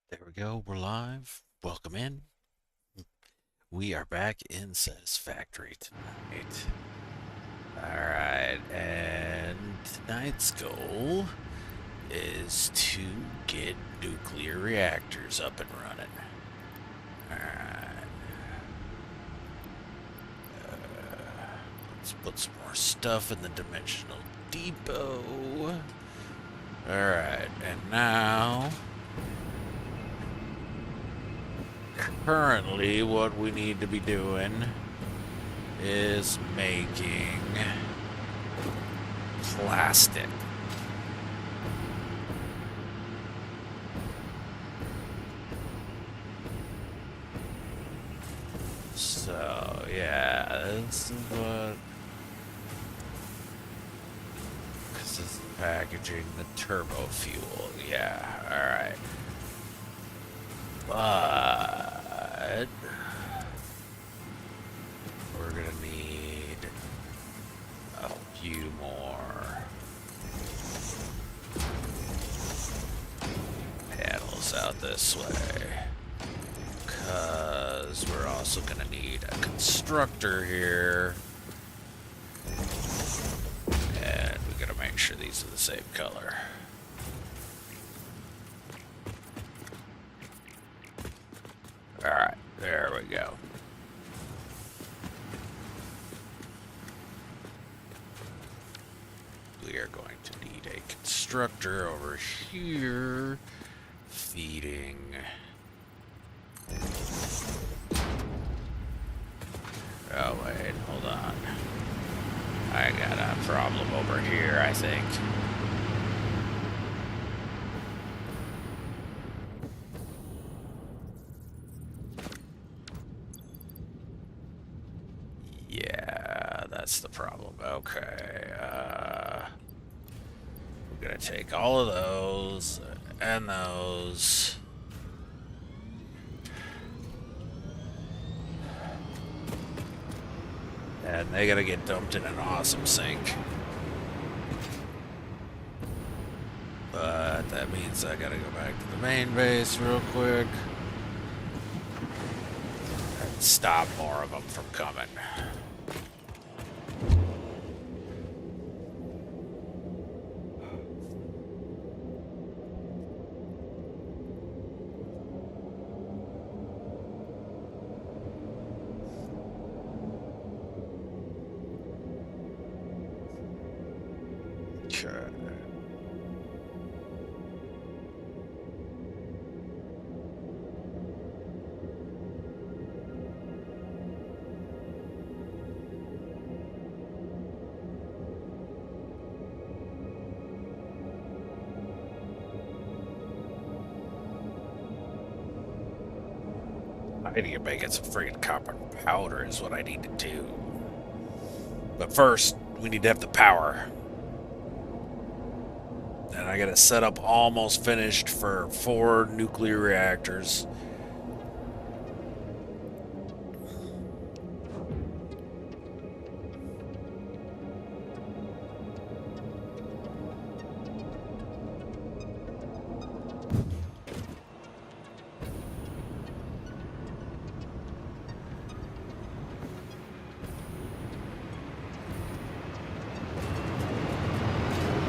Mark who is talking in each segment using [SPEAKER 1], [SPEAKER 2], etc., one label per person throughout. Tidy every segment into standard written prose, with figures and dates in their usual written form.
[SPEAKER 1] There we go. We're live. Welcome in. We are back in Satisfactory tonight. Alright, and tonight's goal is to get nuclear reactors up and running. Alright. Let's put some more stuff in the dimensional depot. Alright, and now... currently, what we need to be doing is making plastic. So, yeah, this is what... this is packaging the turbo fuel. Yeah, alright. But we're gonna need a few more panels out this way, because we're also gonna need a constructor here, and we gotta make sure these are the same color. Alright, there we go. We are going to need a constructor over here, feeding... oh wait, hold on. I got a problem over here, I think. That's the problem. Okay, we're gonna take all of those and those. And they gotta get dumped in an awesome sink. But that means I gotta go back to the main base real quick and stop more of them from coming. I need to make it some friggin' copper powder is what I need to do. But first, we need to have the power. And I got a setup almost finished for 4 nuclear reactors.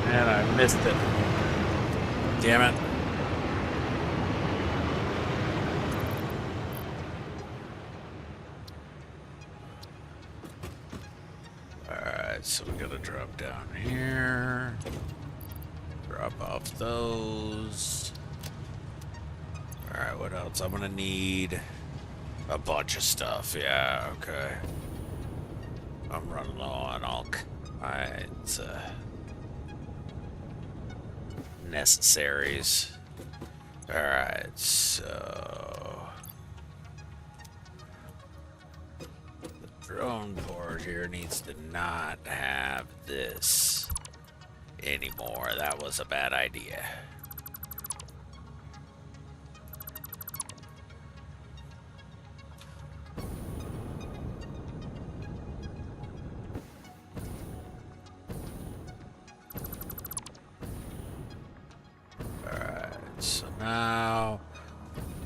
[SPEAKER 1] And I missed it. Damn it. Alright, so we gotta drop down here. Drop off those. Alright, what else? I'm gonna need a bunch of stuff. Yeah, okay. I'm running low on all kinds of necessaries. Alright, so the drone board here needs to not have this anymore. That was a bad idea. Alright, so now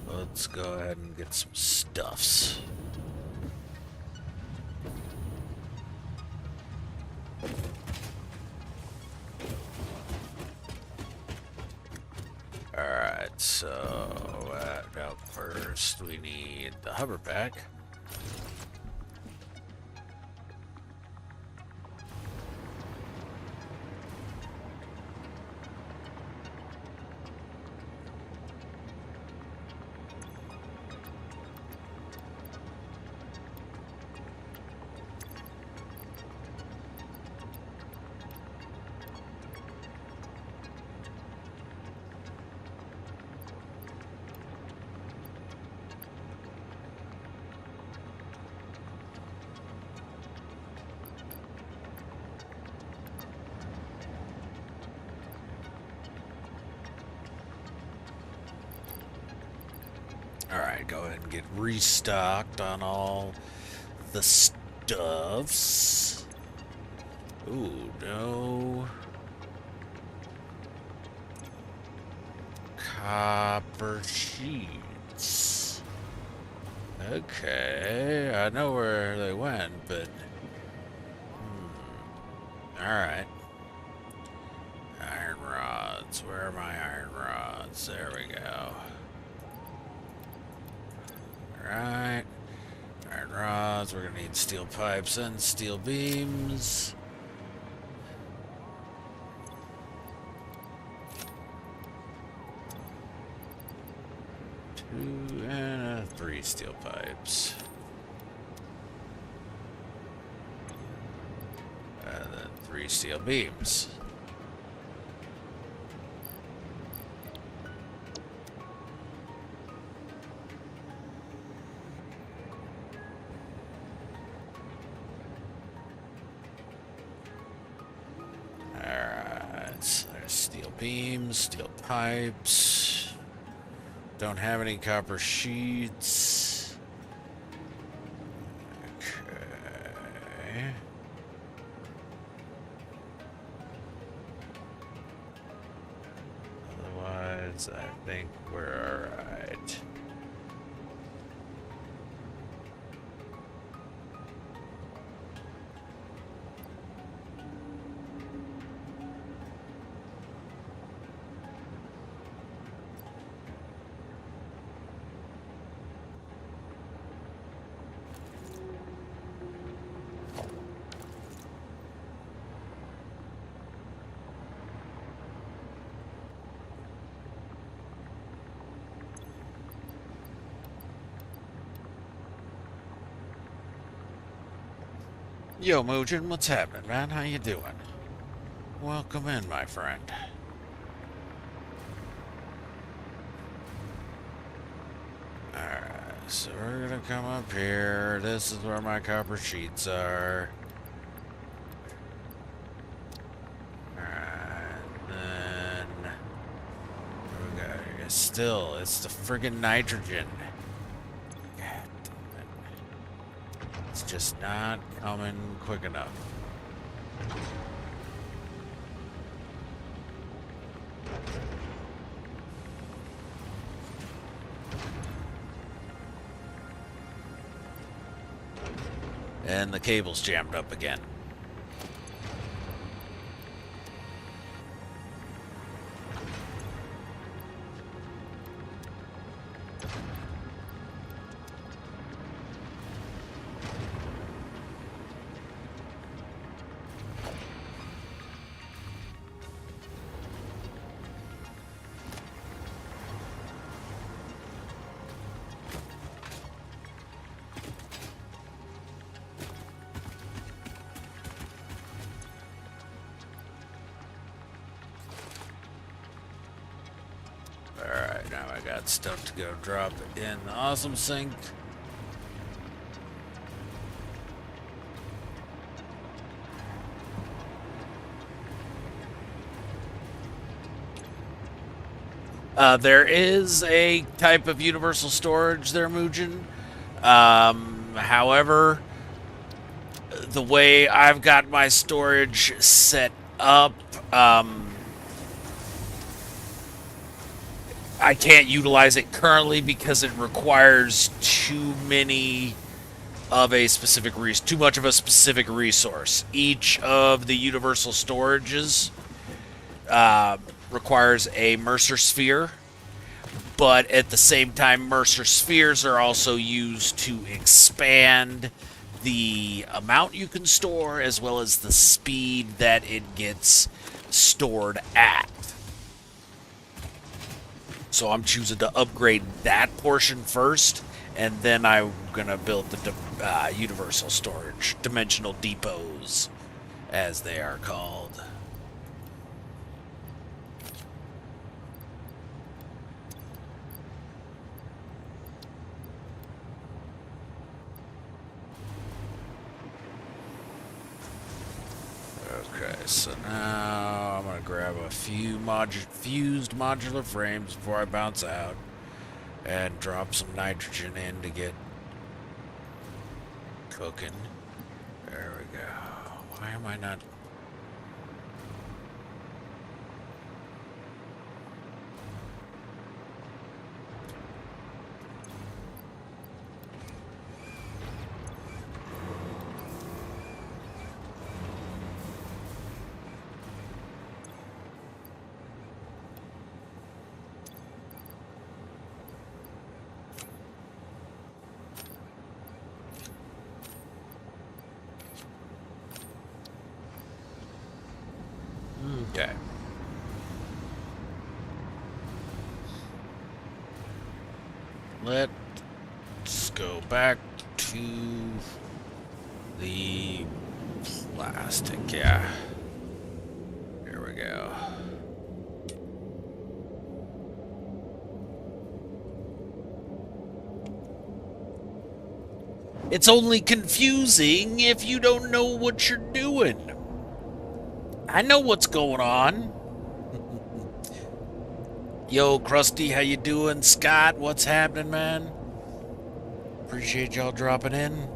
[SPEAKER 1] let's go ahead and get some stuffs. Alright, so now first we need the hover pack. Alright, go ahead and get restocked on all the stuffs. Ooh, no. Copper sheets. Okay, I know where they went, but... Alright. Iron rods. Where are my iron rods? There we go. Alright. Iron rods. We're gonna need steel pipes and steel beams. 2 and 3 steel pipes. And then 3 steel beams. Alright, so there's steel beams, steel pipes. Don't have any copper sheets. Okay. Otherwise, I think we're alright. Yo, Mojin, what's happening, man? How you doing? Welcome in, my friend. Alright, so we're gonna come up here. This is where my copper sheets are. Alright, then... What we got here? Still, it's the friggin' nitrogen. It's just not coming quick enough. And the cable's jammed up again. I got stuff to go drop in the awesome sink. There is a type of universal storage there, Muujin. However, the way I've got my storage set up, I can't utilize it currently because it requires too much of a specific resource. Each of the universal storages requires a Mercer sphere, but at the same time, Mercer spheres are also used to expand the amount you can store as well as the speed that it gets stored at. So I'm choosing to upgrade that portion first, and then I'm going to build the universal storage, dimensional depots, as they are called. Okay, so now I'm going to grab a few fused modular frames before I bounce out and drop some nitrogen in to get cooking. There we go. Why am I not... Okay. Let's go back to the plastic. Yeah. Here we go. It's only confusing if you don't know what you're doing. I know what's going on. Yo, Krusty, how you doing? Scott, what's happening, man? Appreciate y'all dropping in.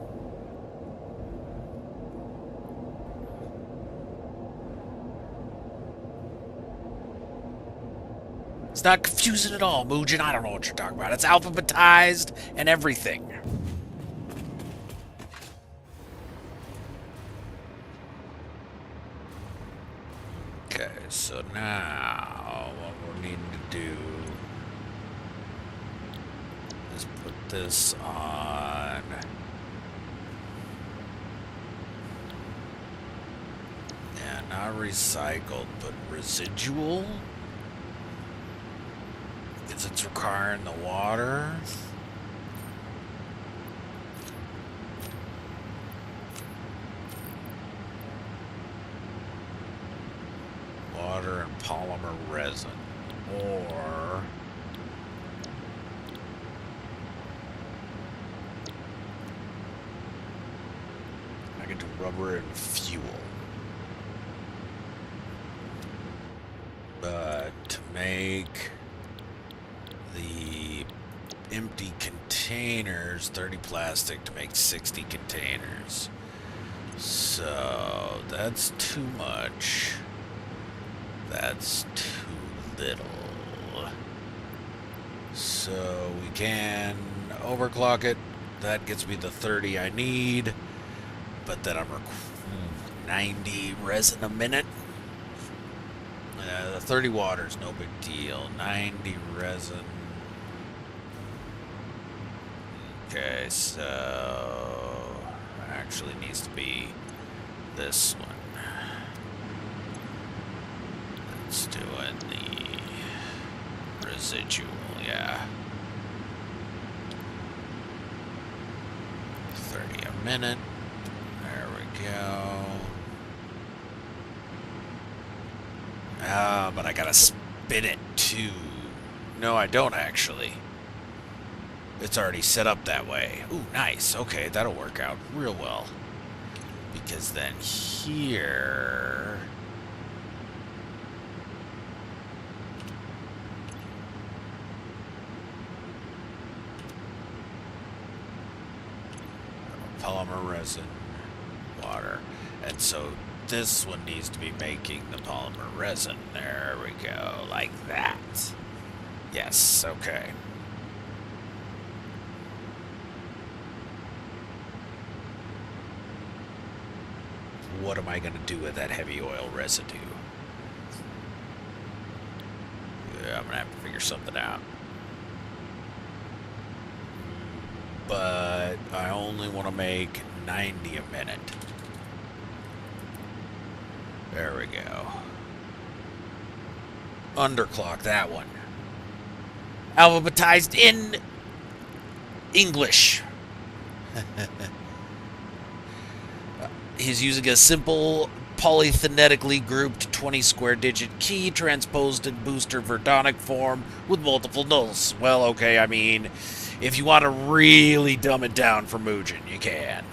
[SPEAKER 1] It's not confusing at all, Muujin. I don't know what you're talking about. It's alphabetized and everything. Okay, so now what we're needing to do is put this on not recycled, but residual, because it's requiring the water. Water and polymer resin, or I can do rubber and fuel. But to make the empty containers, 30 plastic to make 60 containers. So that's too much. That's too little. So we can overclock it. That gets me the 30 I need. But then I'm 90 resin a minute. The 30 water is no big deal. 90 resin. Okay, so actually needs to be this one. Let's do it the residual, yeah. 30 a minute. There we go. But I gotta spin it too. No, I don't actually. It's already set up that way. Ooh, nice. Okay, that'll work out real well. Because then here... polymer resin, water. And so this one needs to be making the polymer resin. There we go, like that. Yes, okay. What am I going to do with that heavy oil residue? Yeah, I'm going to have to figure something out. But I only want to make 90 a minute. There we go. Underclock that one. Alphabetized in English. He's using a simple polyphonetically grouped 20 square digit key transposed in booster Verdonic form with multiple nulls. Well, okay, I mean, if you want to really dumb it down for Mugen, you can.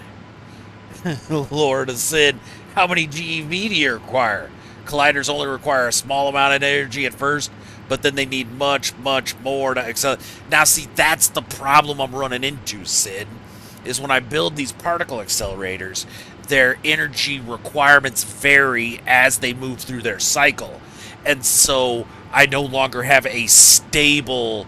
[SPEAKER 1] Lord of Sin, how many GeV do you require? Colliders only require a small amount of energy at first, but then they need much, much more to accelerate. Now, see, that's the problem I'm running into, Sid, is when I build these particle accelerators, their energy requirements vary as they move through their cycle. And so I no longer have a stable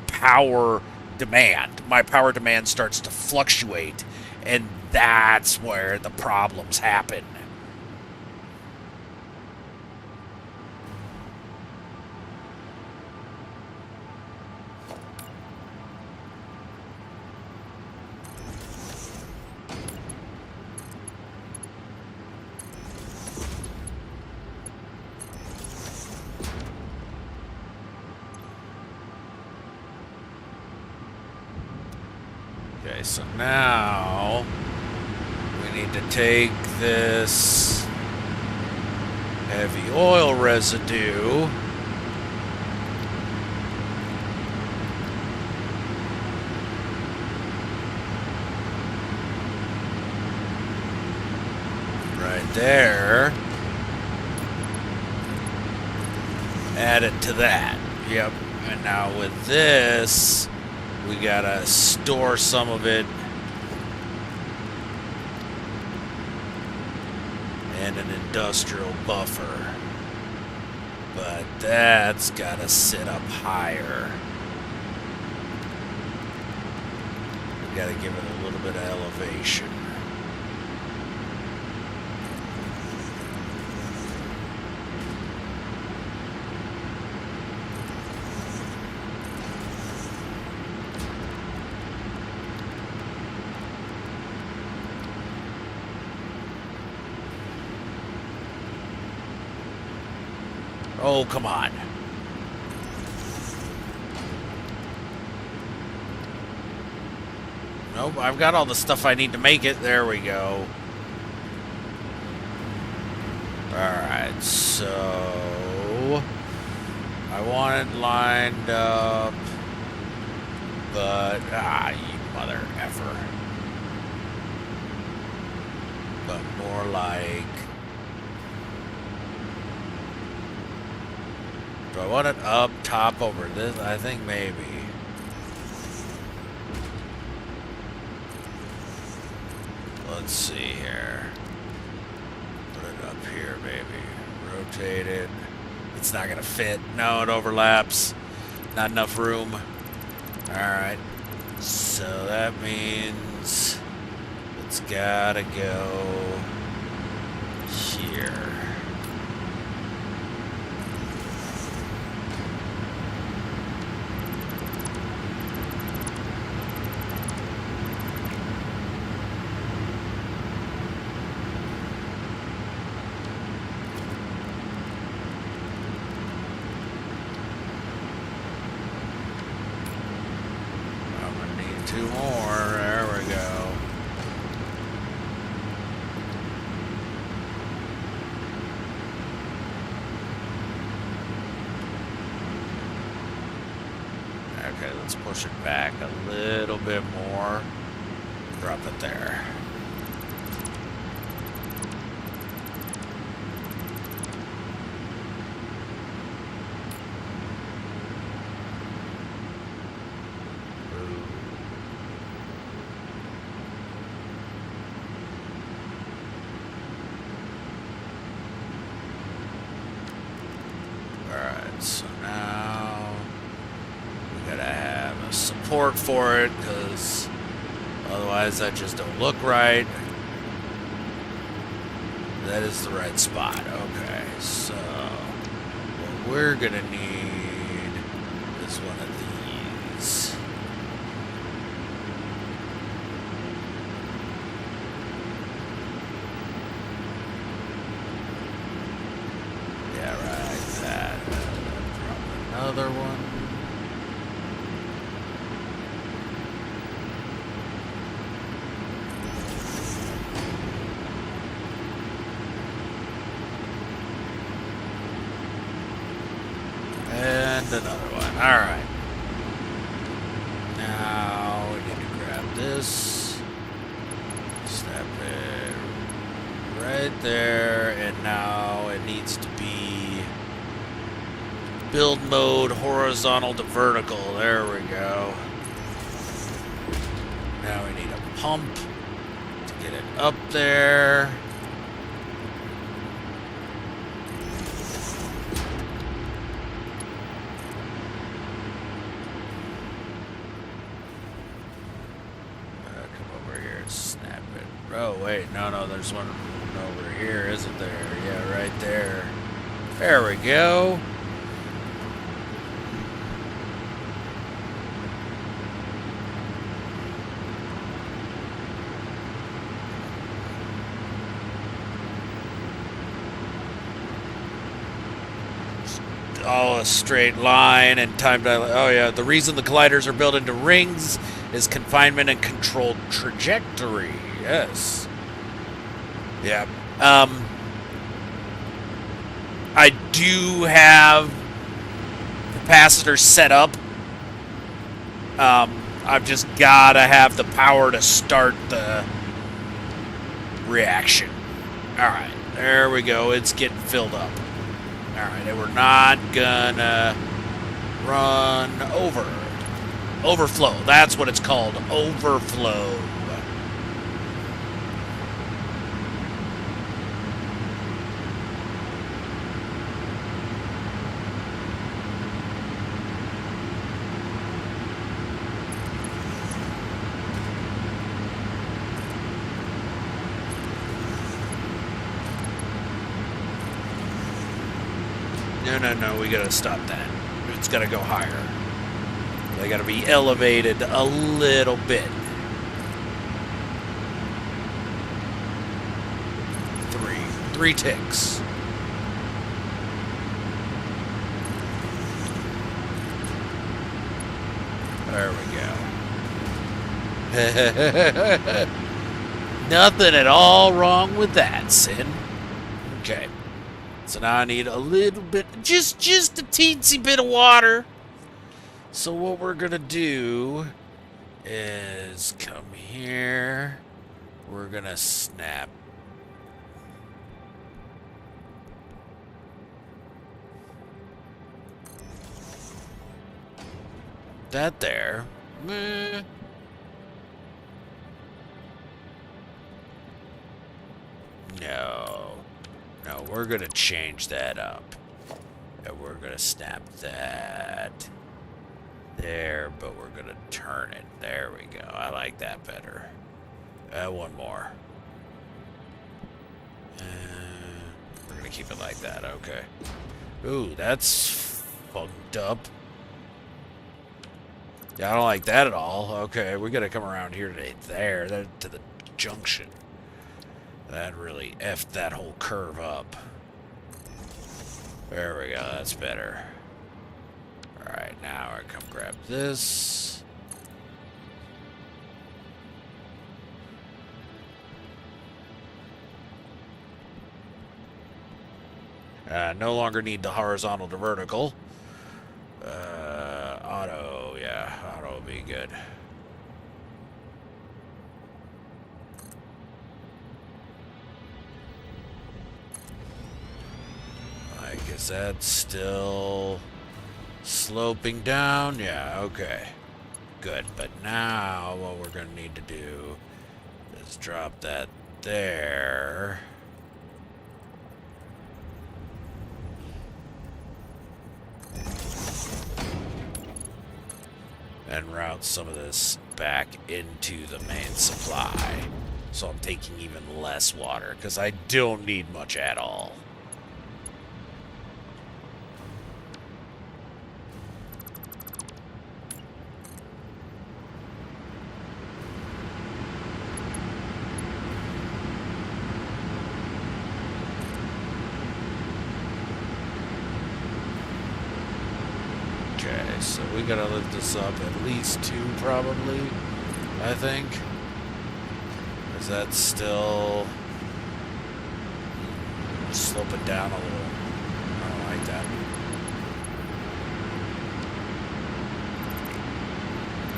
[SPEAKER 1] power demand. My power demand starts to fluctuate, and that's where the problems happen. Okay, so now we need to take this heavy oil residue right there, add it to that. Yep, and now with this, we gotta store some of it in an industrial buffer. But that's gotta sit up higher. We gotta give it a little bit of elevation. Oh, come on. Nope, I've got all the stuff I need to make it. There we go. Alright, so I want it lined up, but you mother effer. But more like, do I want it up top over this? I think maybe. Let's see here. Put it up here, maybe. Rotate it. It's not gonna fit. No, it overlaps. Not enough room. Alright. So that means it's gotta go here. Two more. There we go. Okay, let's push it back a little bit more. Drop it there. Alright, so now we gotta have a support for it, because otherwise that just don't look right. That is the right spot. Okay, so what we're gonna need is one of these. Yeah, right, that. Drop another one. And another one. Alright. Now we need to grab this. Snap it right there. And now it needs to be build mode horizontal to vertical. There we go. Now we need a pump to get it up there. Oh, wait, no, there's one over here, isn't there? Yeah, right there. There we go. All a straight line and time dilation. Oh, yeah, the reason the gliders are built into rings is confinement and controlled trajectory. Yes. Yeah. I do have capacitors set up. I've just gotta have the power to start the reaction. Alright, there we go. It's getting filled up. Alright, and we're not gonna run over. Overflow. That's what it's called. Overflow. No, we gotta stop that. It's gotta go higher. They gotta be elevated a little bit. Three ticks. There we go. Nothing at all wrong with that, Sin. Okay. So now I need a little bit, just a teensy bit of water. So what we're gonna do is come here. We're gonna snap that there. No, we're gonna change that up. And we're gonna snap that there, but we're gonna turn it. There we go. I like that better. One more. We're gonna keep it like that, okay. Ooh, that's fucked up. Yeah, I don't like that at all. Okay, we gotta come around here to the junction. That really effed that whole curve up. There we go, that's better. Alright, now I come grab this. No longer need the horizontal to vertical. Auto, yeah. Yeah, that'll be good. Like, is that still sloping down? Yeah, okay. Good, but now what we're going to need to do is drop that there. And route some of this back into the main supply. So I'm taking even less water, because I don't need much at all. Okay, so we gotta lift this up at least 2, probably, I think. Is that still slope it down a little? I don't like that.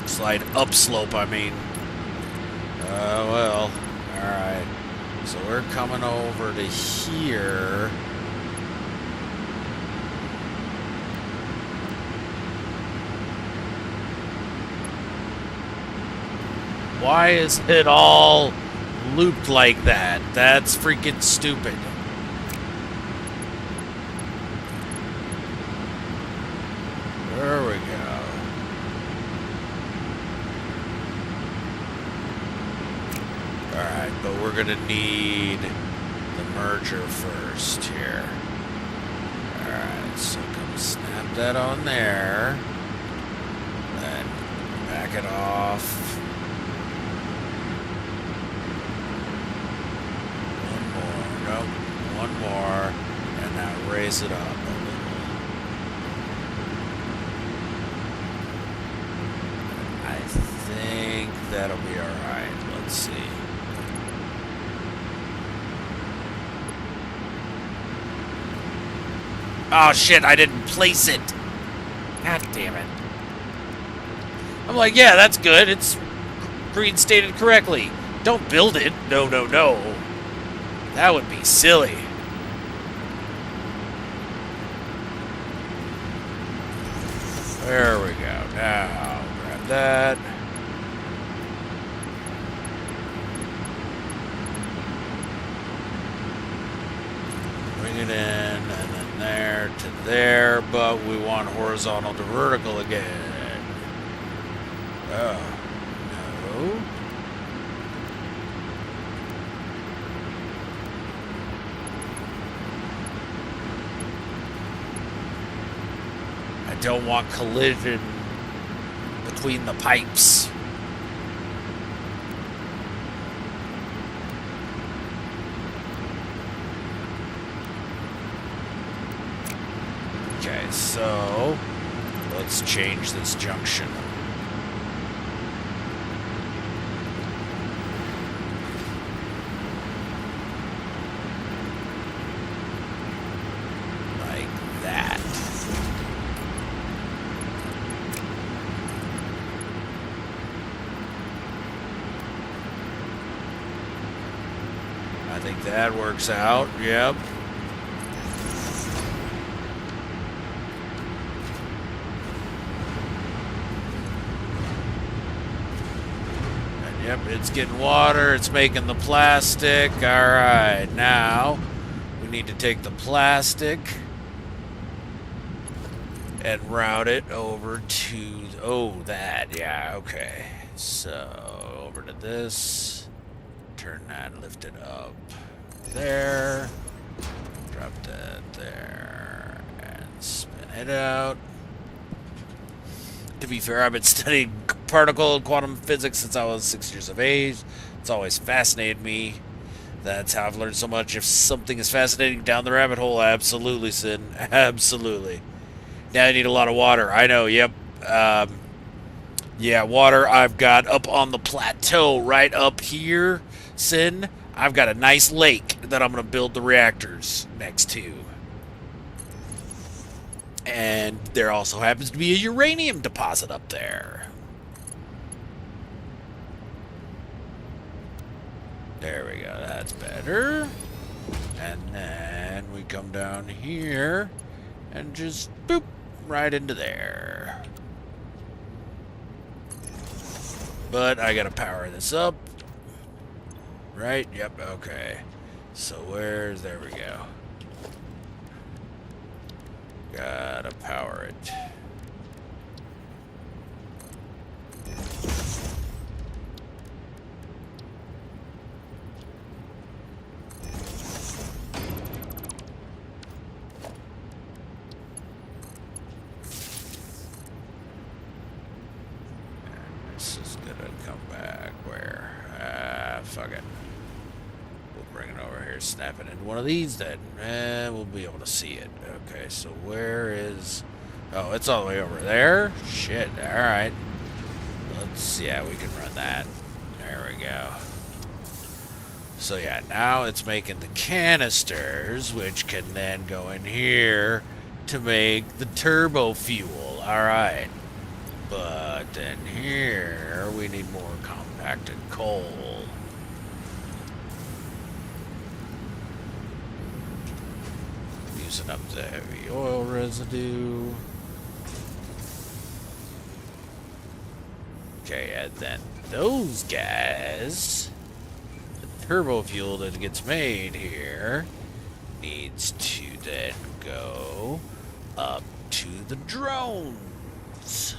[SPEAKER 1] Slide upslope, I mean. Well, alright. So we're coming over to here. Why is it all looped like that? That's freaking stupid. There we go. Alright, but we're gonna need the merger first here. Alright, so come snap that on there. Then back it off. One more, and now raise it up a little. I think that'll be alright. Let's see. Oh shit, I didn't place it. God damn it. I'm like, yeah, that's good. It's green stated correctly. Don't build it. No, no, no. That would be silly. There we go. Now, grab that. Bring it in, and then there to there, but we want horizontal to vertical again. Oh, no. I don't want collision between the pipes. Okay, so let's change this junction. I think that works out. Yep. And yep, it's getting water. It's making the plastic. All right, now we need to take the plastic and route it over to, oh, that. Yeah, okay. So over to this. Turn that, lift it up there, drop that there, and spin it out. To be fair, I've been studying particle and quantum physics since I was 6 years of age. It's always fascinated me. That's how I've learned so much. If something is fascinating, down the rabbit hole, absolutely, Sin. Absolutely. Now I need a lot of water. I know, yep. Yeah, water I've got up on the plateau right up here. Sin, I've got a nice lake that I'm going to build the reactors next to. And there also happens to be a uranium deposit up there. There we go, that's better. And then we come down here and just boop right into there. But I gotta power this up. Right? Yep, okay. So there we go. Gotta power it. This is gonna come back where? Fuck it. We'll bring it over here, snap it into one of these then. We'll be able to see it. Okay, so where is... Oh, it's all the way over there? Shit, alright. Let's... Yeah, we can run that. There we go. So yeah, now it's making the canisters, which can then go in here to make the turbo fuel. Alright. But then here, we need more compacted coal. Using up the heavy oil residue. Okay, and then those guys, the turbo fuel that gets made here, needs to then go up to the drones.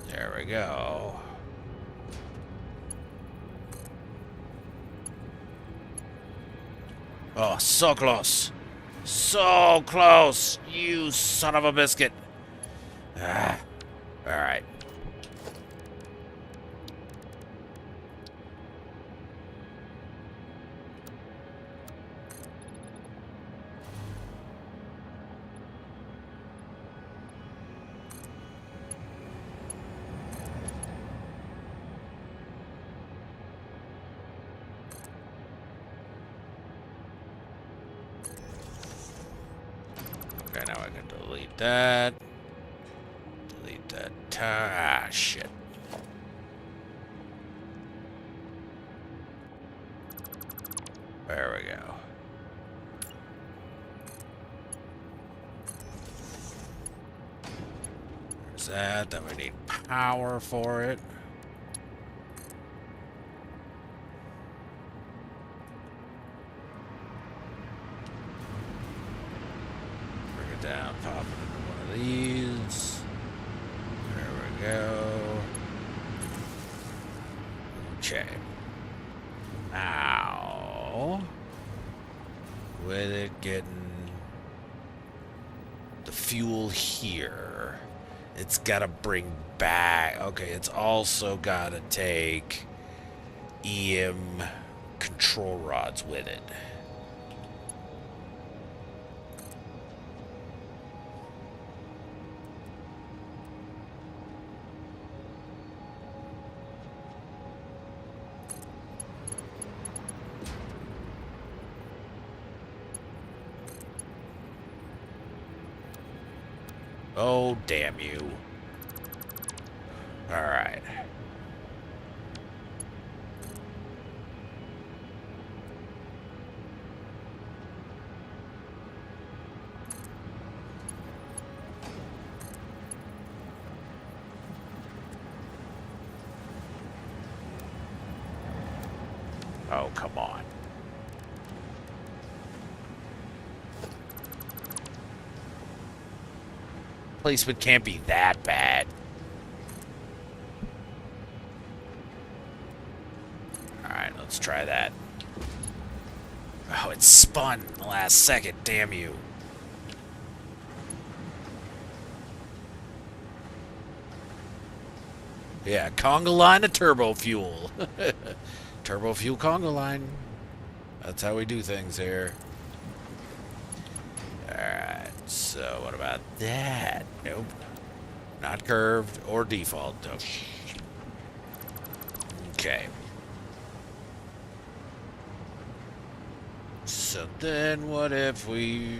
[SPEAKER 1] There we go. Oh, so close. So close, you son of a biscuit. Ah, all right. Okay, now I can delete that. Delete that. Ah, shit. There we go. There's that. Then we need power for it. Down, pop it into one of these. There we go. Okay. Now, with it getting the fuel here, it's got to bring back. Okay, it's also got to take EM control rods with it. Oh, damn you. All right. Oh, come on. Placement can't be that bad. Alright, let's try that. Oh, it spun in the last second, damn you. Yeah, conga line of turbo fuel. Turbo fuel conga line. That's how we do things here. Alright, so what about that? Nope. Not curved or default. Nope. Okay. So then what if we...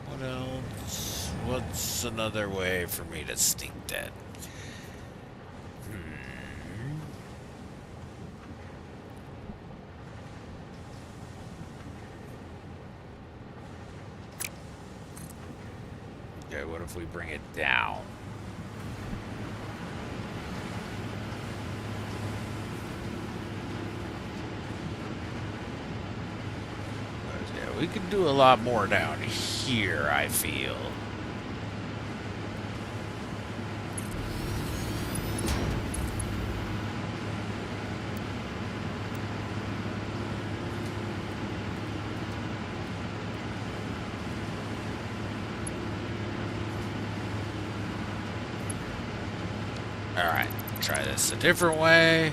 [SPEAKER 1] What else? What's another way for me to sneak that? Okay, what if we bring it down? Yeah, we could do a lot more down here, I feel. Alright, try this a different way.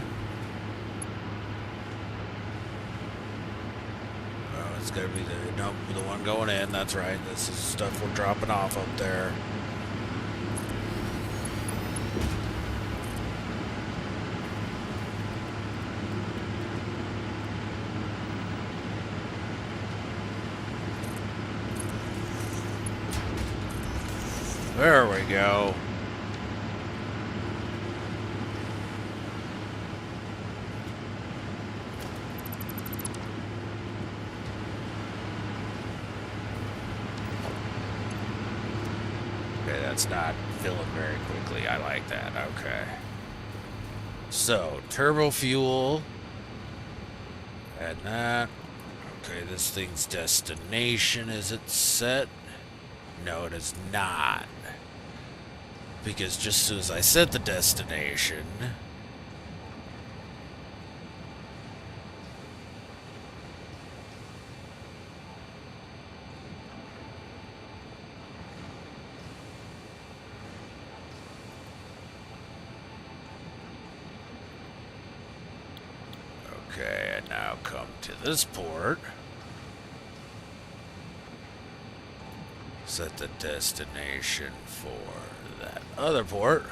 [SPEAKER 1] Oh, it's gotta be the one going in, that's right. This is stuff we're dropping off up there. There we go. That's not filling very quickly. I like that. Okay. So, turbo fuel. Add that. Okay, this thing's destination, is it set? No, it is not. Because just as soon as I set the destination... Okay, I now come to this port. Set the destination for that other port.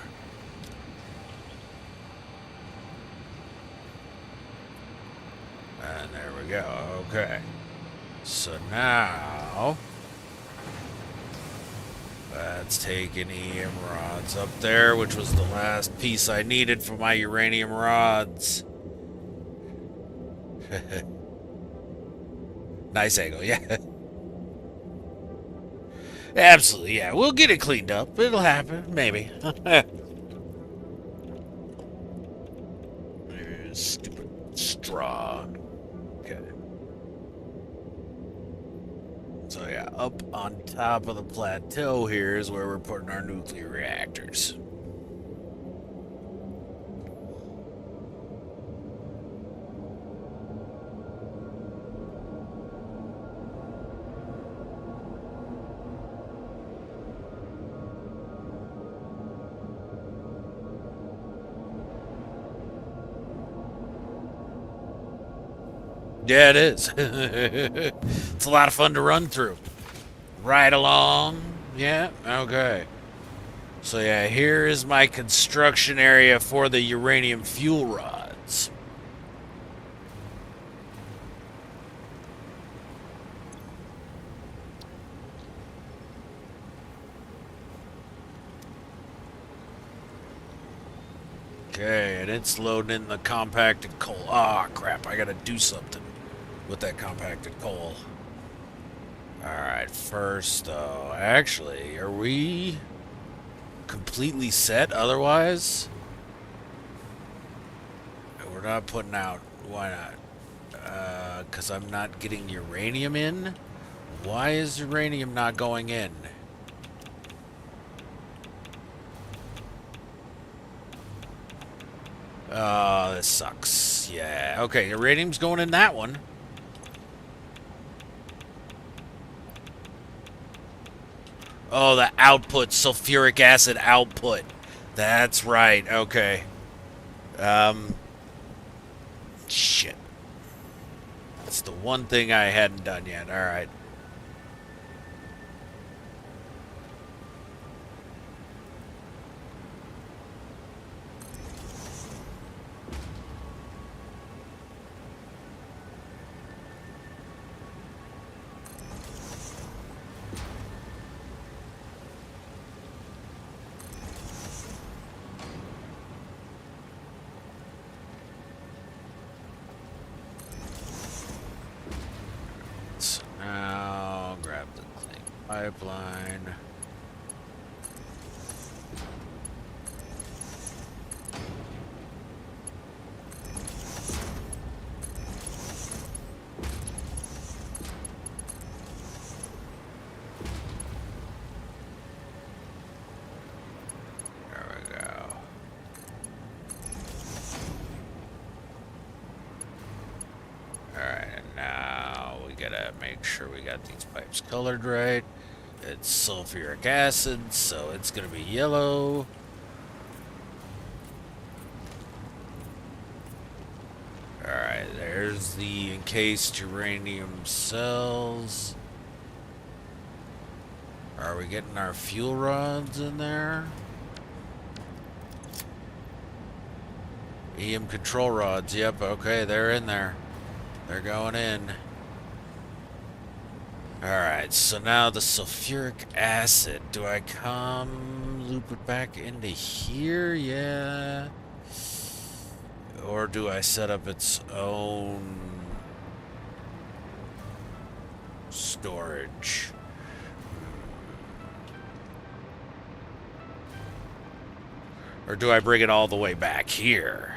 [SPEAKER 1] And there we go. Okay. So now... That's taking EM rods up there, which was the last piece I needed for my uranium rods. Nice angle, yeah. Absolutely, yeah. We'll get it cleaned up. It'll happen, maybe. Stupid straw. Okay. So yeah, up on top of the plateau here is where we're putting our nuclear reactors. Yeah, it is. It's a lot of fun to run through. Right along. Yeah, okay. So yeah, here is my construction area for the uranium fuel rods. Okay, and it's loading in the compacted coal. Ah, crap, I gotta do something with that compacted coal. Alright, first though, actually, are we completely set otherwise? We're not putting out, why not? Because I'm not getting uranium in? Why is uranium not going in? Oh, this sucks. Yeah, okay, uranium's going in that one. Oh, the output, sulfuric acid output. That's right, okay. Shit. That's the one thing I hadn't done yet, alright. pipeline. Make sure we got these pipes colored right. It's sulfuric acid, so it's going to be yellow. Alright, there's the encased uranium cells. Are we getting our fuel rods in there? EM control rods, yep, okay, they're in there. They're going in. Alright, so now the sulfuric acid. Do I come loop it back into here? Yeah. Or do I set up its own storage? Or do I bring it all the way back here?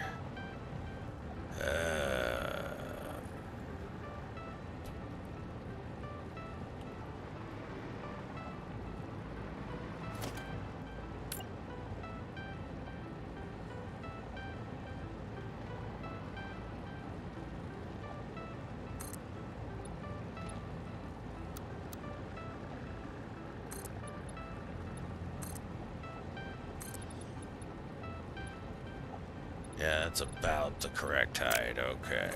[SPEAKER 1] Yeah, it's about the correct height. Okay.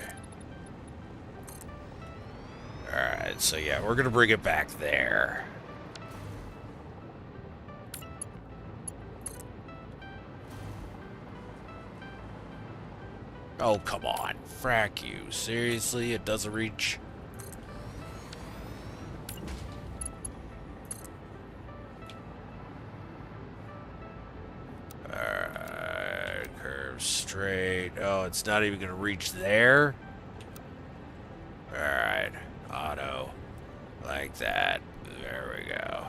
[SPEAKER 1] Alright, so yeah, we're gonna bring it back there. Oh, come on. Frack you. Seriously? It doesn't reach? Straight. Oh, it's not even going to reach there? Alright. Auto. Like that. There we go.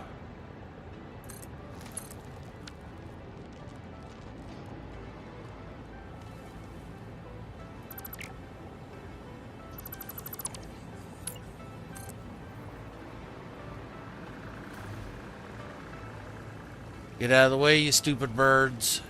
[SPEAKER 1] Get out of the way, you stupid birds.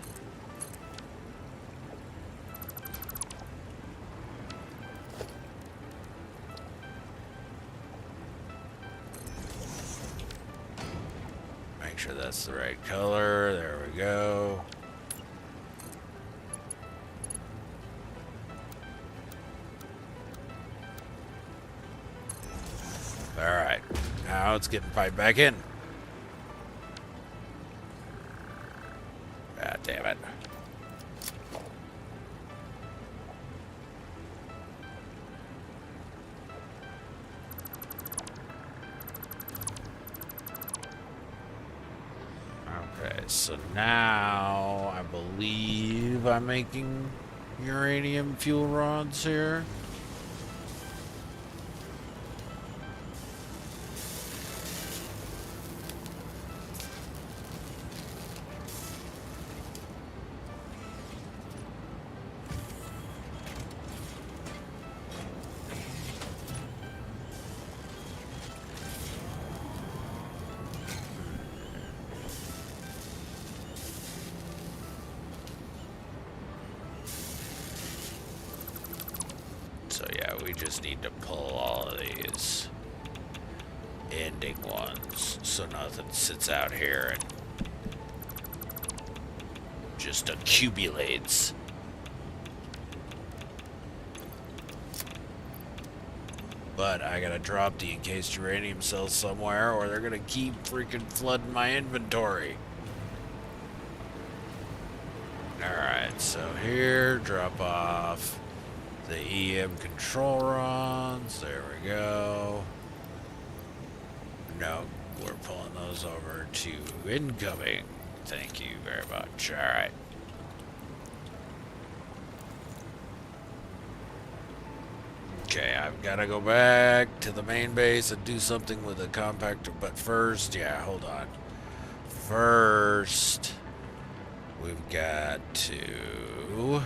[SPEAKER 1] Make sure that's the right color. There we go. Alright. Now it's getting piped back in. God damn it. Okay, so now I believe I'm making uranium fuel rods here. So yeah, we just need to pull all of these ending ones so nothing sits out here and just accumulates. But I gotta drop the encased uranium cells somewhere or they're gonna keep freaking flooding my inventory. Alright, so here, drop off the EM control rods. There we go. No, we're pulling those over to incoming. Thank you very much. Alright. Okay, I've got to go back to the main base and do something with the compactor. But first, yeah, hold on. First, we've got to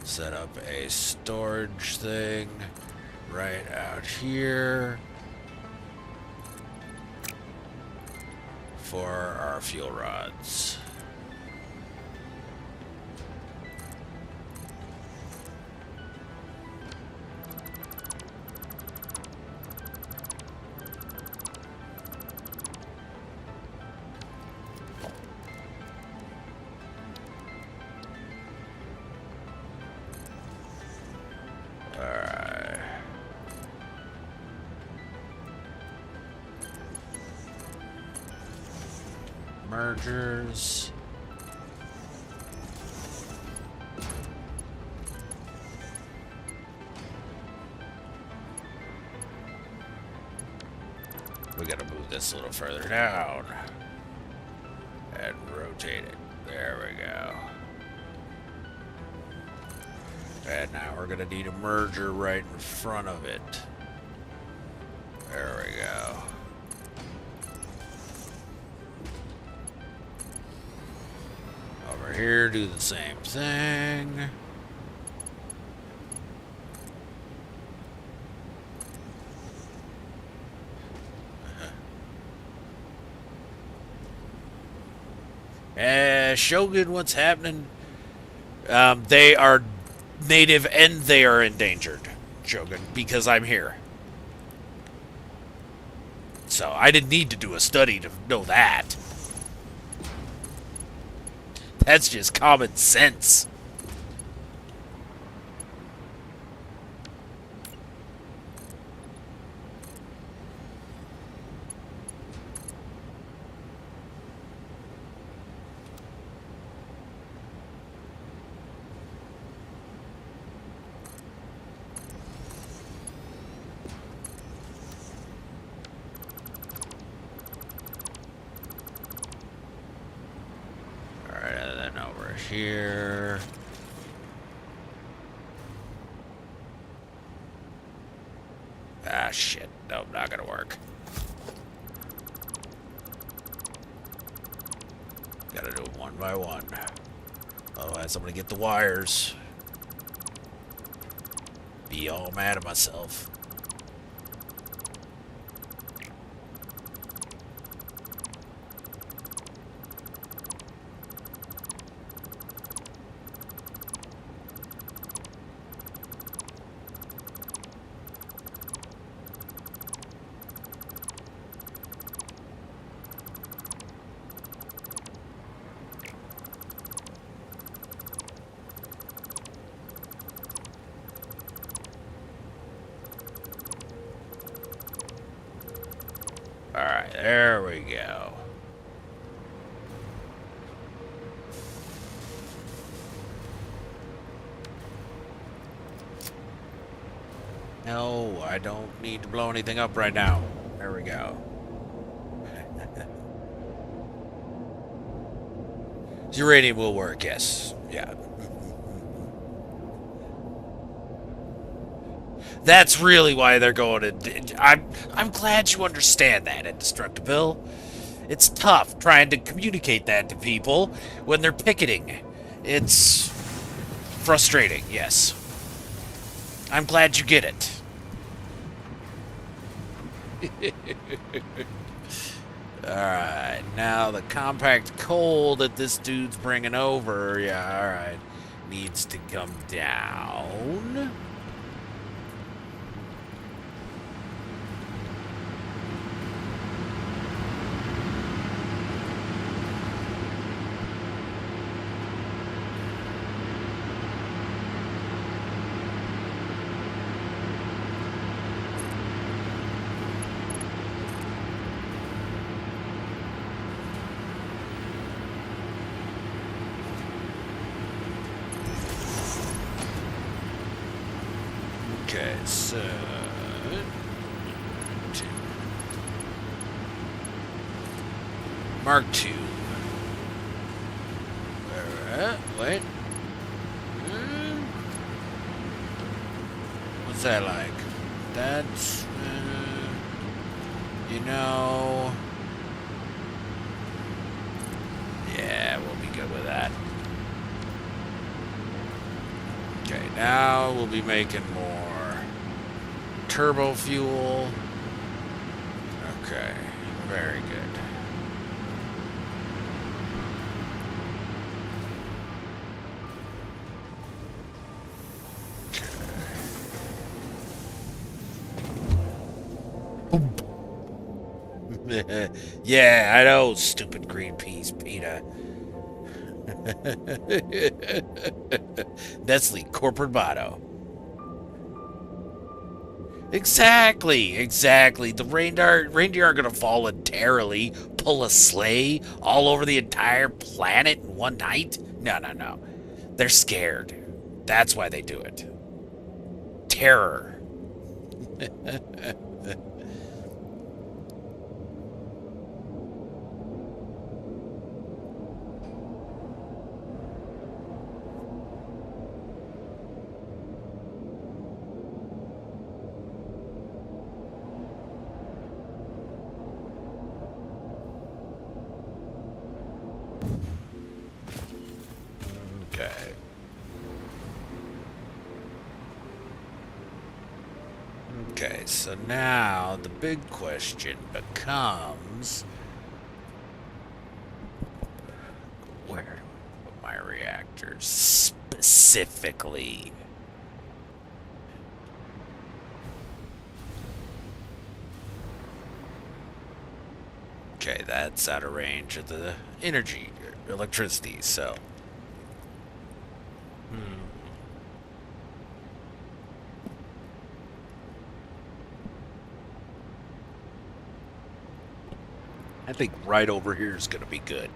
[SPEAKER 1] set up a storage thing right out here for our fuel rods. Alright. Mergers. We gotta move this a little further down and rotate it. There we go. And now we're gonna need a merger right in front of it. There we go. Over here, do the same thing. Shogun, what's happening? They are native and they are endangered, Shogun, because I'm here. So I didn't need to do a study to know that. That's just common sense. Here. Ah, shit. Nope, not gonna work. Gotta do it one by one. Otherwise, I'm gonna get the wires. Be all mad at myself. Alright, there we go. No, I don't need to blow anything up right now. There we go. Uranium will work, yes. Yeah. That's really why they're going to... I'm glad you understand that, Indestructible. It's tough trying to communicate that to people when they're picketing. It's frustrating, yes. I'm glad you get it. Alright, now the compact coal that this dude's bringing over, yeah, alright, needs to come down. Okay, so... Mark II. Alright. Wait. What's that like? That's, you know... Yeah, we'll be good with that. Okay, now we'll be making more turbo fuel. Okay, very good. Yeah, I know, stupid Greenpeace, Peter. That's the corporate motto. Exactly. The reindeer aren't gonna voluntarily pull a sleigh all over the entire planet in one night. No. They're scared. That's why they do it. Terror. Okay. Okay, so now the big question becomes, where do I put my reactors specifically? Okay, that's out of range of the energy, electricity, so... I think right over here is going to be good.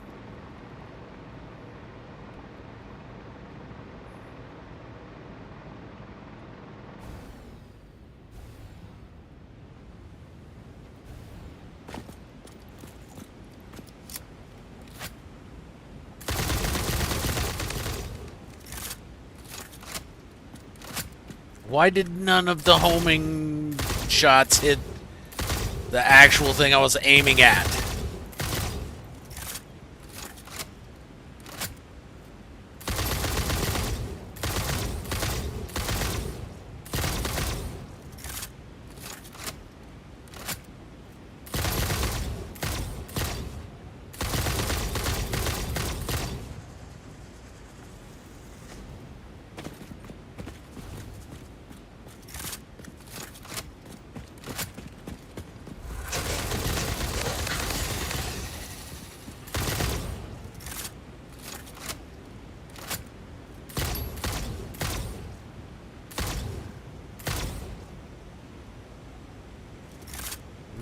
[SPEAKER 1] Why did none of the homing shots hit the actual thing I was aiming at?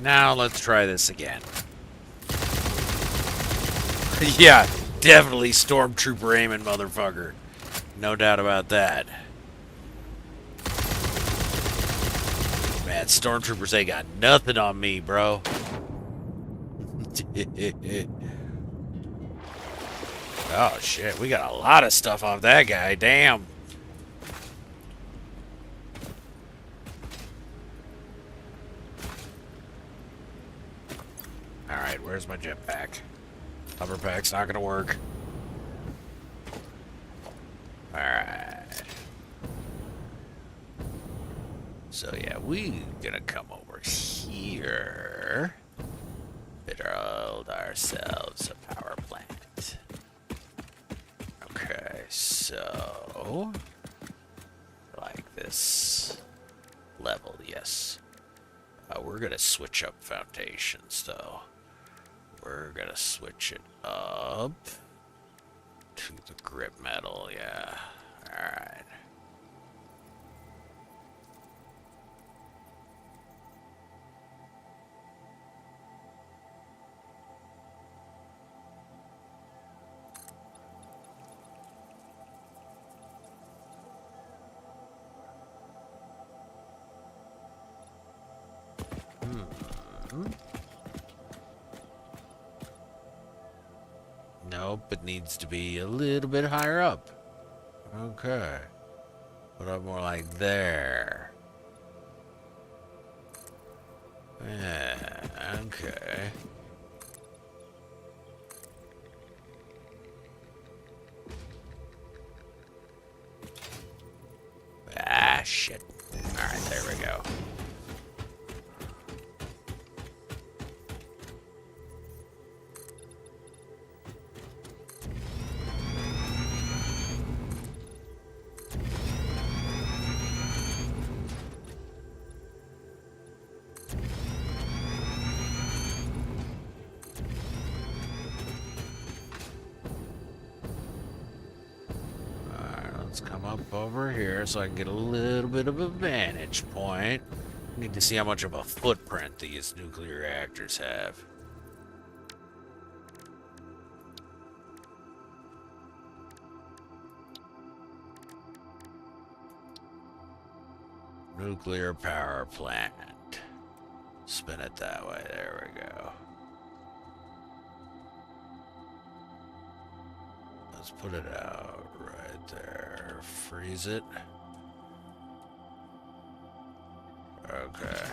[SPEAKER 1] Now let's try this again. Yeah, definitely stormtrooper aiming, motherfucker. No doubt about that. Man, stormtroopers ain't got nothing on me, bro. Oh shit, we got a lot of stuff off that guy. Damn. Alright, where's my jetpack? Hover pack's not gonna work. Alright. So yeah, we gonna come over here. Build ourselves a power plant. Okay, so like this level, yes. We're gonna switch up foundations though. We're gonna switch it up to the grip metal, yeah. Alright. Nope, it needs to be a little bit higher up. Okay. Put up more like there. Yeah, okay. Ah, shit. Alright, there we go. Let's come up over here so I can get a little bit of a vantage point. Need to see how much of a footprint these nuclear reactors have. Nuclear power plant. Spin it that way. There we go. Let's put it out right there. Freeze it. Okay.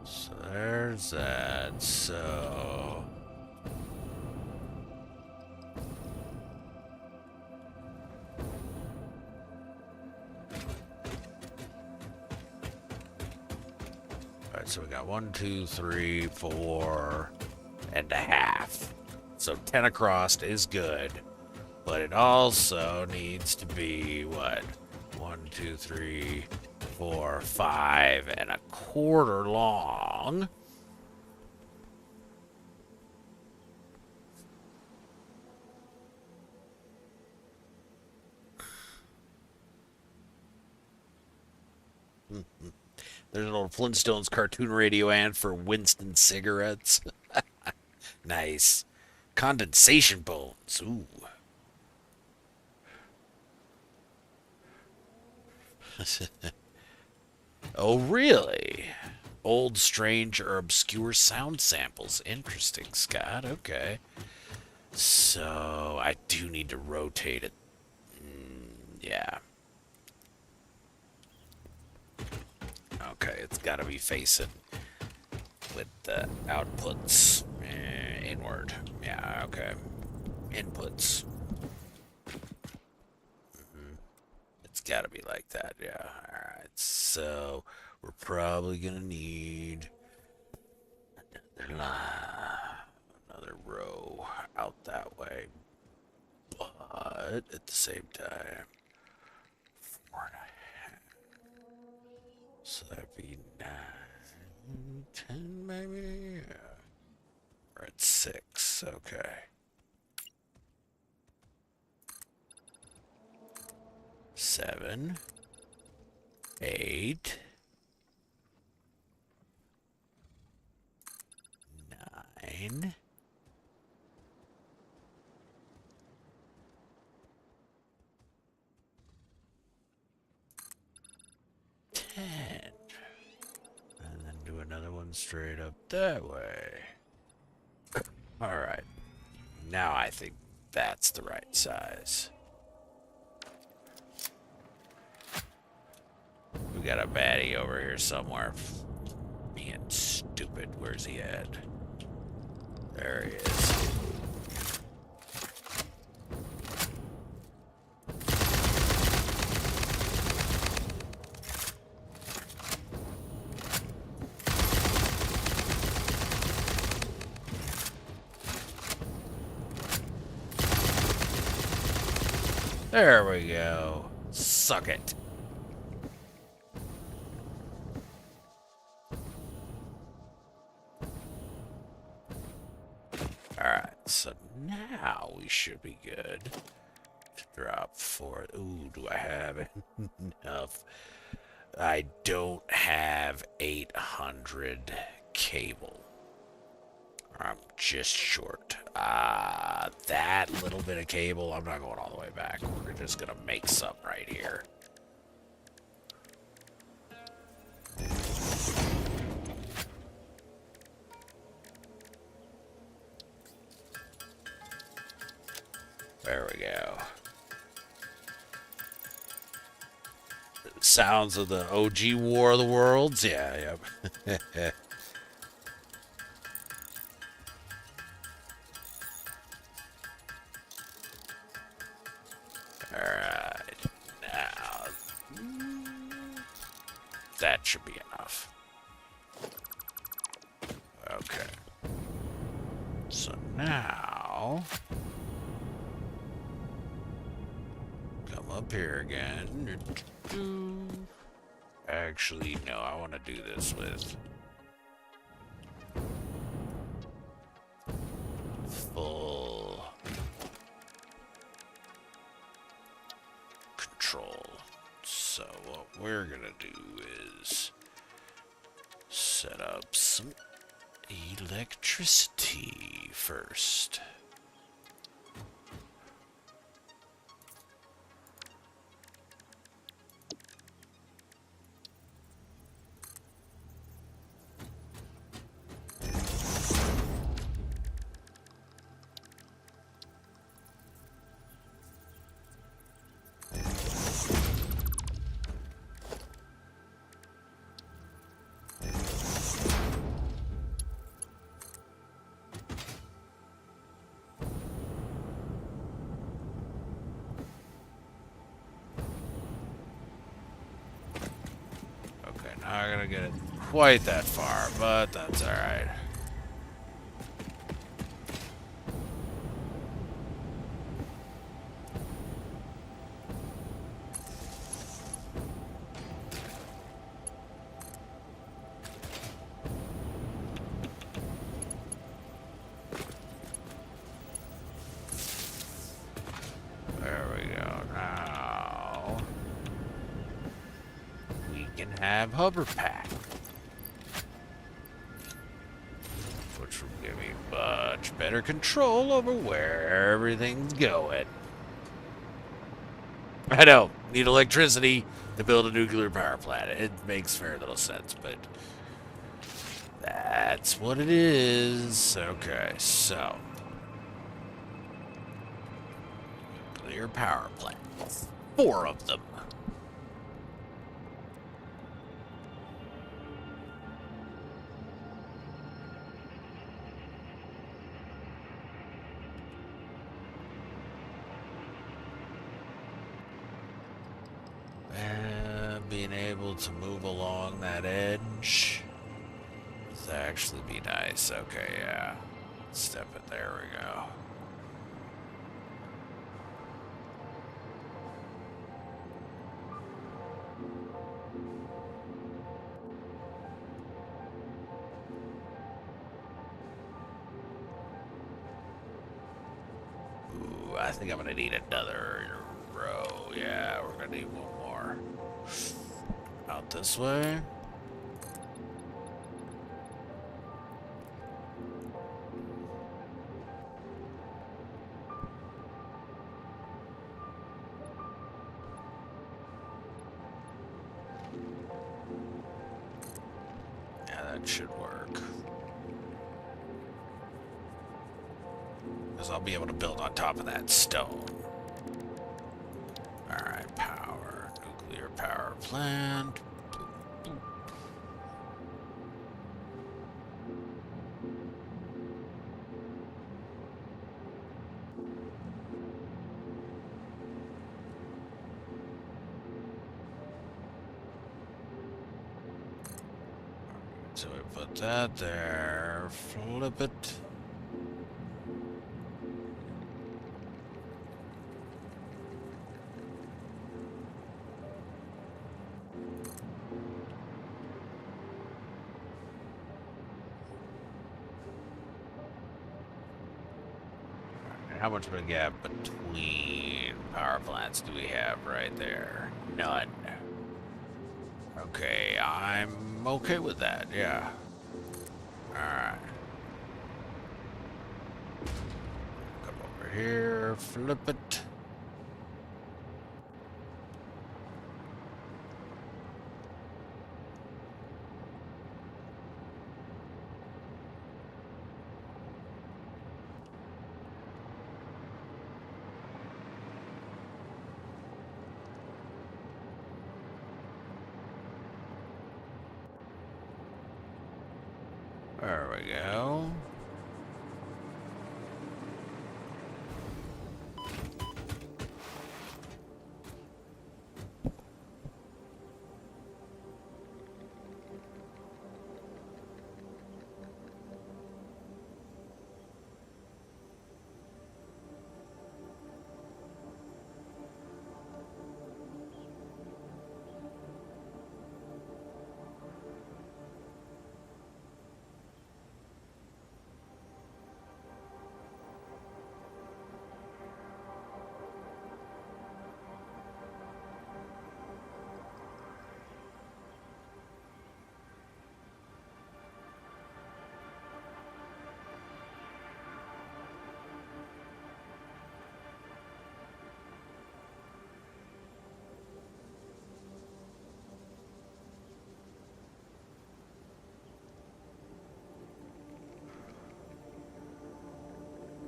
[SPEAKER 1] So there's that. So... Alright, so we got 1, 2, 3, 4 and a half. So 10 across is good. But it also needs to be, what? 1, 2, 3, 4, 5 and a quarter long. There's an old Flintstones cartoon radio ad for Winston cigarettes. Nice. Condensation bones. Ooh. Oh, really? Old, strange, or obscure sound samples. Interesting, Scott. Okay. So, I do need to rotate it. Yeah. Okay, it's got to be facing with the outputs inward. Yeah, okay. Inputs. It's got to be like that, yeah. Alright, so we're probably going to need another row out that way. But at the same time, 4.5. So that'd be 9, 10 maybe? Yeah. We're at 6, okay. 7, 8, 9, 10. And then do another one straight up that way. Alright. Now I think that's the right size. We got a baddie over here somewhere. Being stupid. Where's he at? There he is. There we go. Suck it. Alright, so now we should be good to drop 4. Ooh, do I have enough? I don't have 800 cable. I'm just short. That little bit of cable, I'm not going all the way back. We're just going to make some right here. There we go. Sounds of the OG War of the Worlds. Yeah, yep. Alright. Now, that should be enough. Okay. So now, come up here again. Actually, no, I want to do this with full control. So what we're gonna do is set up some electricity first. Not gonna get it quite that far, but that's alright. There we go. Now we can have hover pack, which will give me much better control over where everything's going. I know, need electricity to build a nuclear power plant. It makes very little sense, but that's what it is. Okay, so nuclear power plant. 4 of them. Being able to move along that edge would actually be nice. Okay, yeah. Step it. There we go. Ooh, I think I'm gonna need another row. Yeah, we're gonna need one more. Out this way. Yeah, that should work. Because I'll be able to build on top of that stone. Alright, power. Nuclear power plant. So we put that there. Flip it. How much of a gap between power plants do we have right there? None. Okay, I'm okay with that, yeah. Alright. Come over here, flip it. There we go.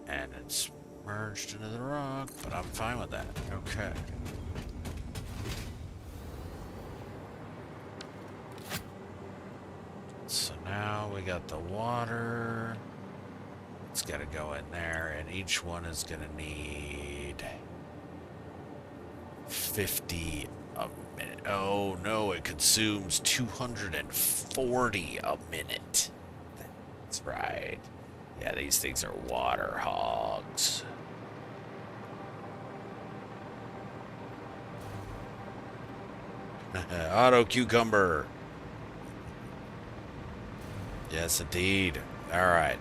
[SPEAKER 1] And it's merged into the rock, but I'm fine with that. Okay. So now we got the water. It's got to go in there, and each one is going to need 50 a minute. Oh no, it consumes 240 a minute. That's right. Yeah, these things are water hogs. Auto cucumber. Yes, indeed. All right.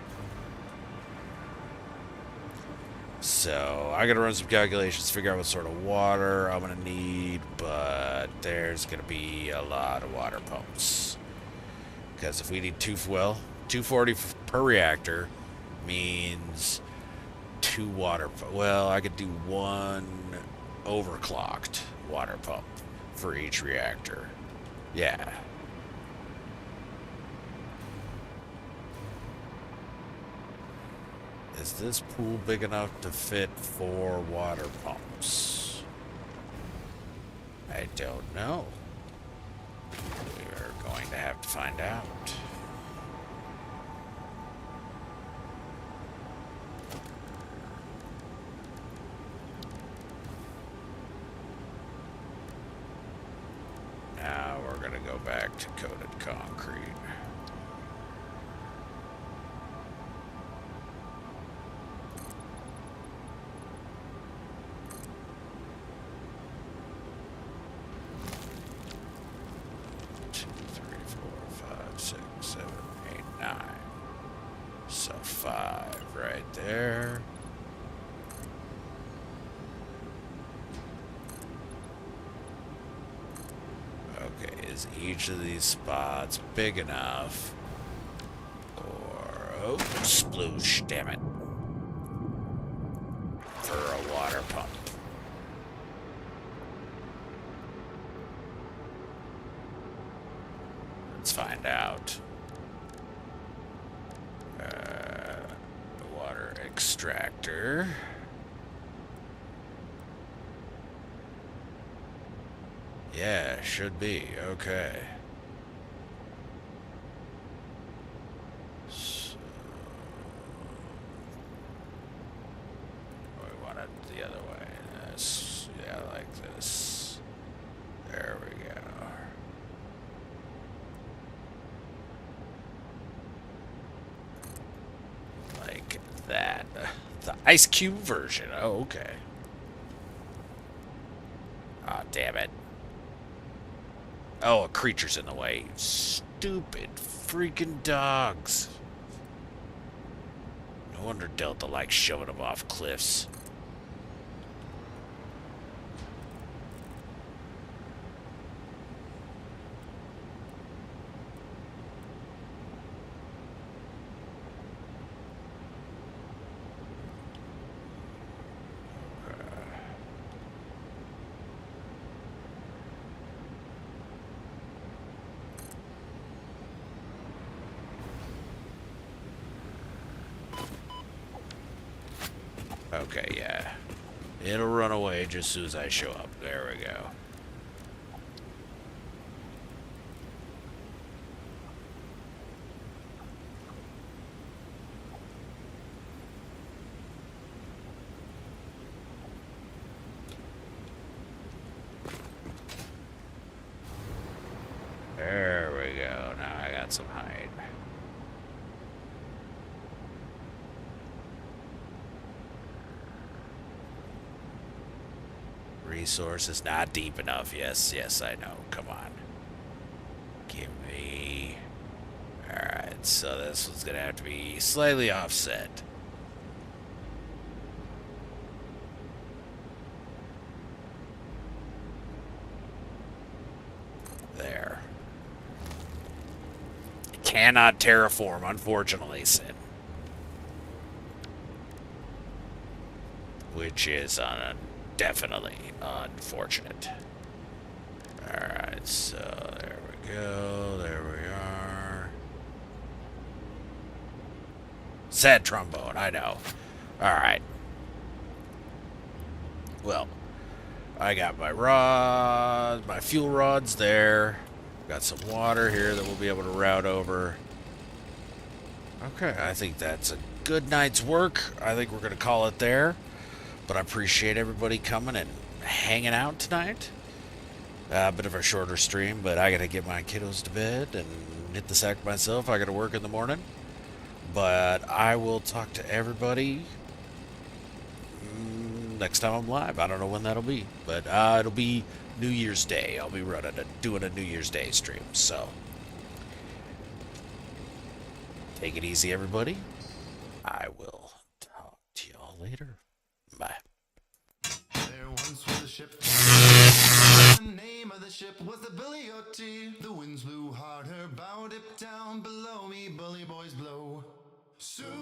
[SPEAKER 1] So I gotta run some calculations, figure out what sort of water I'm gonna need, but there's gonna be a lot of water pumps. Because if we need 240 per reactor means 2 water pumps. Well, I could do 1 overclocked water pump for each reactor. Yeah. Is this pool big enough to fit 4 water pumps? I don't know. We are going to have to find out. Now we're going to go back to coated concrete. So 5 right there. Okay, is each of these spots big enough? Or, oh, sploosh, damn it. For a water pump. Let's find out. Water extractor. Yeah, should be. Okay. So, we want it the other way. This, yeah, like this. There we go. Like that. The ice cube version. Oh, okay. Ah, damn it. Oh, a creature's in the way. Stupid freaking dogs. No wonder Delta likes shoving them off cliffs. Okay, yeah. It'll run away just as soon as I show up. There we go. got some hide. Resources not deep enough. Yes, yes, I know. Come on. Give me... Alright, so this one's gonna have to be slightly offset. There. Cannot terraform, unfortunately, Sin. Which is definitely unfortunate. Alright, so there we go. There we are. Sad trombone, I know. Alright. Well, I got my rods, my fuel rods there. Got some water here that we'll be able to route over. Okay, I think that's a good night's work. I think we're going to call it there. But I appreciate everybody coming and hanging out tonight. A bit of a shorter stream, but I got to get my kiddos to bed and hit the sack myself. I got to work in the morning. But I will talk to everybody next time I'm live. I don't know when that'll be, but it'll be New Year's Day. I'll be doing a New Year's Day stream. So take it easy, everybody. I will talk to y'all later. Bye.
[SPEAKER 2] There once was a ship. The name of the ship was the Billy O.T. The winds blew hard, her bow dipped down below me. Bully boys blow. Soon